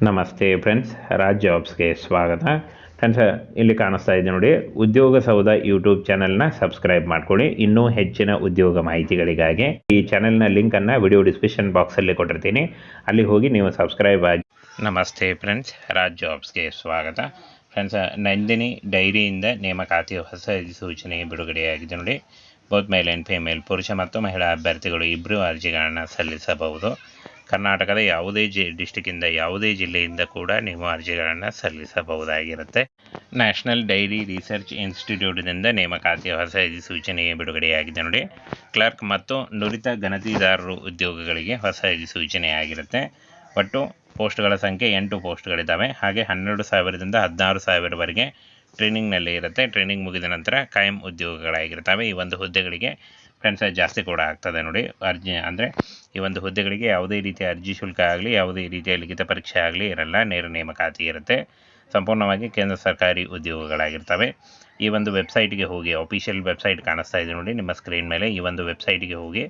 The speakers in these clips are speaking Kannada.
ನಮಸ್ತೆ ಫ್ರೆಂಡ್ಸ್, ರಾಜ್ ಜಾಬ್ಸ್ಗೆ ಸ್ವಾಗತ. ಫ್ರೆಂಡ್ಸ್, ಇಲ್ಲಿ ಕಾಣಿಸ್ತಾ ಇದೆ ನೋಡಿ, ಉದ್ಯೋಗ ಸೌಧ ಯೂಟ್ಯೂಬ್ ಚಾನೆಲ್ನ ಸಬ್ಸ್ಕ್ರೈಬ್ ಮಾಡ್ಕೊಳ್ಳಿ. ಇನ್ನೂ ಹೆಚ್ಚಿನ ಉದ್ಯೋಗ ಮಾಹಿತಿಗಳಿಗಾಗಿ ಈ ಚಾನೆಲ್ನ ಲಿಂಕನ್ನು ವಿಡಿಯೋ ಡಿಸ್ಕ್ರಿಪ್ಷನ್ ಬಾಕ್ಸಲ್ಲಿ ಕೊಟ್ಟಿರ್ತೀನಿ, ಅಲ್ಲಿ ಹೋಗಿ ನೀವು ಸಬ್ಸ್ಕ್ರೈಬ್ ಆಗಿ. ನಮಸ್ತೆ ಫ್ರೆಂಡ್ಸ್, ರಾಜ್ ಜಾಬ್ಸ್ಗೆ ಸ್ವಾಗತ. ಫ್ರೆಂಡ್ಸ್, ನಂದಿನಿ ಡೈರಿಯಿಂದ ನೇಮಕಾತಿ ಹೊಸ ಅಧಿಸೂಚನೆ ಬಿಡುಗಡೆಯಾಗಿದೆ ನೋಡಿ. ಬೋತ್ ಮೇಲ್ ಆ್ಯಂಡ್ ಫಿಮೇಲ್, ಪುರುಷ ಮತ್ತು ಮಹಿಳಾ ಅಭ್ಯರ್ಥಿಗಳು ಇಬ್ಬರು ಅರ್ಜಿಗಳನ್ನು ಸಲ್ಲಿಸಬಹುದು. ಕರ್ನಾಟಕದ ಯಾವುದೇ ಡಿಸ್ಟಿಕ್ಕಿಂದ ಯಾವುದೇ ಜಿಲ್ಲೆಯಿಂದ ಕೂಡ ನೀವು ಅರ್ಜಿಗಳನ್ನು ಸಲ್ಲಿಸಬಹುದಾಗಿರುತ್ತೆ. ನ್ಯಾಷನಲ್ ಡೈರಿ ರಿಸರ್ಚ್ ಇನ್ಸ್ಟಿಟ್ಯೂಟ್ನಿಂದ ನೇಮಕಾತಿಯ ಹೊಸ ಅಧಿಸೂಚನೆ ಬಿಡುಗಡೆಯಾಗಿದೆ ನೋಡಿ. ಕ್ಲರ್ಕ್ ಮತ್ತು ನುರಿತ ಗಣತಿದಾರರು ಉದ್ಯೋಗಗಳಿಗೆ ಹೊಸ ಅಧಿಸೂಚನೆಯಾಗಿರುತ್ತೆ. ಒಟ್ಟು ಪೋಸ್ಟ್ಗಳ ಸಂಖ್ಯೆ 8 ಪೋಸ್ಟ್ಗಳಿದ್ದಾವೆ. ಹಾಗೆ 12,000ದಿಂದ 16,000ವರೆಗೆ ಟ್ರೈನಿಂಗ್ನಲ್ಲಿ ಇರುತ್ತೆ. ಟ್ರೈನಿಂಗ್ ಮುಗಿದ ನಂತರ ಕಾಯಂ ಉದ್ಯೋಗಗಳಾಗಿರ್ತವೆ. ಈ ಒಂದು ಹುದ್ದೆಗಳಿಗೆ ಫ್ರೆಂಡ್ಸ್ ಜಾಸ್ತಿ ಕೂಡ ಆಗ್ತದೆ ನೋಡಿ. ಅರ್ಜಿ ಅಂದರೆ ಈ ಒಂದು ಹುದ್ದೆಗಳಿಗೆ ಯಾವುದೇ ರೀತಿಯ ಅರ್ಜಿ ಶುಲ್ಕ ಆಗಲಿ, ಯಾವುದೇ ರೀತಿಯ ಲಿಖಿತ ಪರೀಕ್ಷೆ ಆಗಲಿ ಇರಲ್ಲ. ನೇರ ನೇಮಕಾತಿ ಇರುತ್ತೆ. ಸಂಪೂರ್ಣವಾಗಿ ಕೇಂದ್ರ ಸರ್ಕಾರಿ ಉದ್ಯೋಗಗಳಾಗಿರ್ತವೆ. ಈ ಒಂದು ವೆಬ್ಸೈಟ್ಗೆ ಹೋಗಿ, ಅಫಿಷಿಯಲ್ ವೆಬ್ಸೈಟ್ ಕಾಣಿಸ್ತಾ ಇದೆ ನೋಡಿ ನಿಮ್ಮ ಸ್ಕ್ರೀನ್ ಮೇಲೆ. ಈ ಒಂದು ವೆಬ್ಸೈಟ್ಗೆ ಹೋಗಿ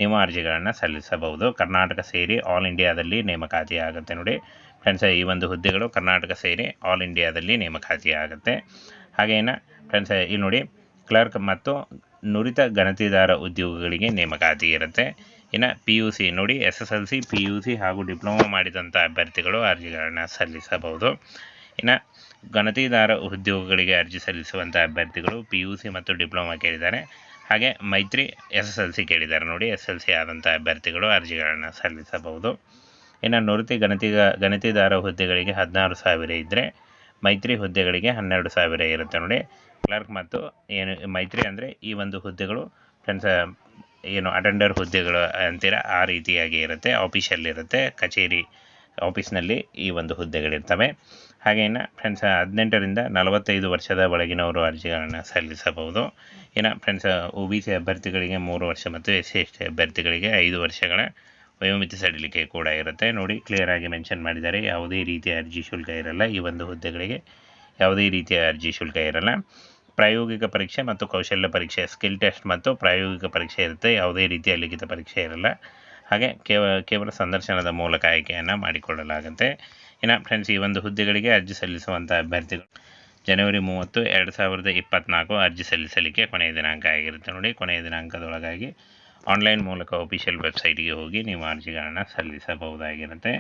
ನೀವು ಅರ್ಜಿಗಳನ್ನು ಸಲ್ಲಿಸಬಹುದು. ಕರ್ನಾಟಕ ಸೇರಿ ಆಲ್ ಇಂಡಿಯಾದಲ್ಲಿ ನೇಮಕಾತಿ ಆಗುತ್ತೆ ನೋಡಿ. ಫ್ರೆಂಡ್ಸ್, ಈ ಒಂದು ಹುದ್ದೆಗಳು ಕರ್ನಾಟಕ ಸೇರಿ ಆಲ್ ಇಂಡಿಯಾದಲ್ಲಿ ನೇಮಕಾತಿ ಆಗುತ್ತೆ. ಹಾಗೇನ ಫ್ರೆಂಡ್ಸ್, ಇಲ್ಲಿ ನೋಡಿ, ಕ್ಲರ್ಕ್ ಮತ್ತು ನುರಿತ ಗಣತಿದಾರ ಉದ್ಯೋಗಗಳಿಗೆ ನೇಮಕಾತಿ ಇರುತ್ತೆ. ಇನ್ನು PUC ನೋಡಿ, SSLC, PUC ಹಾಗೂ ಡಿಪ್ಲೊಮಾ ಮಾಡಿದಂಥ ಅಭ್ಯರ್ಥಿಗಳು ಅರ್ಜಿಗಳನ್ನು ಸಲ್ಲಿಸಬಹುದು. ಇನ್ನು ಗಣತಿದಾರ ಉದ್ಯೋಗಗಳಿಗೆ ಅರ್ಜಿ ಸಲ್ಲಿಸುವಂಥ ಅಭ್ಯರ್ಥಿಗಳು PUC ಮತ್ತು ಡಿಪ್ಲೊಮಾ ಕೇಳಿದ್ದಾರೆ. ಹಾಗೆ ಮೈತ್ರಿ SSLC ಕೇಳಿದ್ದಾರೆ ನೋಡಿ. SSLC ಆದಂಥ ಅಭ್ಯರ್ಥಿಗಳು ಅರ್ಜಿಗಳನ್ನು ಸಲ್ಲಿಸಬಹುದು. ಇನ್ನು ನುರಿತ ಗಣತಿದಾರ ಹುದ್ದೆಗಳಿಗೆ 16,000 ಇದ್ದರೆ, ಮೈತ್ರಿ ಹುದ್ದೆಗಳಿಗೆ 12,000 ಇರುತ್ತೆ ನೋಡಿ. ಕ್ಲರ್ಕ್ ಮತ್ತು ಏನು ಮೈತ್ರಿ ಅಂದರೆ ಈ ಒಂದು ಹುದ್ದೆಗಳು ಫ್ರೆಂಡ್ಸ್ ಏನು ಅಟೆಂಡರ್ ಹುದ್ದೆಗಳು ಅಂತೀರ ಆ ರೀತಿಯಾಗಿ ಇರುತ್ತೆ. ಆಫೀಷಿಯಲ್ ಇರುತ್ತೆ, ಕಚೇರಿ ಆಫೀಸ್ನಲ್ಲಿ ಈ ಒಂದು ಹುದ್ದೆಗಳಿರ್ತವೆ. ಹಾಗೇನು ಫ್ರೆಂಡ್ಸ್, 18ರಿಂದ 45 ವರ್ಷದ ಒಳಗಿನವರು ಅರ್ಜಿಗಳನ್ನು ಸಲ್ಲಿಸಬಹುದು. ಇನ್ನು ಫ್ರೆಂಡ್ಸ್, OBC ಅಭ್ಯರ್ಥಿಗಳಿಗೆ 3 ವರ್ಷ ಮತ್ತು SC/ST ಅಭ್ಯರ್ಥಿಗಳಿಗೆ 5 ವರ್ಷಗಳ ವಯೋಮಿತಿ ಸಡಿಲಿಕೆ ಕೂಡ ಇರುತ್ತೆ ನೋಡಿ. ಕ್ಲಿಯರ್ ಆಗಿ ಮೆನ್ಷನ್ ಮಾಡಿದ್ದಾರೆ, ಯಾವುದೇ ರೀತಿಯ ಅರ್ಜಿ ಶುಲ್ಕ ಇರಲ್ಲ. ಈ ಒಂದು ಹುದ್ದೆಗಳಿಗೆ ಯಾವುದೇ ರೀತಿಯ ಅರ್ಜಿ ಶುಲ್ಕ ಇರಲ್ಲ. ಪ್ರಾಯೋಗಿಕ ಪರೀಕ್ಷೆ ಮತ್ತು ಕೌಶಲ್ಯ ಪರೀಕ್ಷೆ, ಸ್ಕಿಲ್ ಟೆಸ್ಟ್ ಮತ್ತು ಪ್ರಾಯೋಗಿಕ ಪರೀಕ್ಷೆ ಇರುತ್ತೆ. ಯಾವುದೇ ರೀತಿಯ ಲಿಖಿತ ಪರೀಕ್ಷೆ ಇರಲ್ಲ. ಹಾಗೆ ಕೇವಲ ಸಂದರ್ಶನದ ಮೂಲಕ ಆಯ್ಕೆಯನ್ನು ಮಾಡಿಕೊಳ್ಳಲಾಗುತ್ತೆ. ಇನ್ನು ಫ್ರೆಂಡ್ಸ್, ಈ ಒಂದು ಹುದ್ದೆಗಳಿಗೆ ಅರ್ಜಿ ಸಲ್ಲಿಸುವಂಥ ಅಭ್ಯರ್ಥಿಗಳು ಜನವರಿ 30, 2024 ಅರ್ಜಿ ಸಲ್ಲಿಸಲಿಕ್ಕೆ ಕೊನೆಯ ದಿನಾಂಕ ಆಗಿರುತ್ತೆ ನೋಡಿ. ಕೊನೆಯ ದಿನಾಂಕದೊಳಗಾಗಿ ಆನ್ಲೈನ್ ಮೂಲಕ ಅಫಿಷಿಯಲ್ ವೆಬ್ಸೈಟ್ಗೆ ಹೋಗಿ ನೀವು ಅರ್ಜಿಗಳನ್ನು ಸಲ್ಲಿಸಬಹುದಾಗಿರುತ್ತೆ.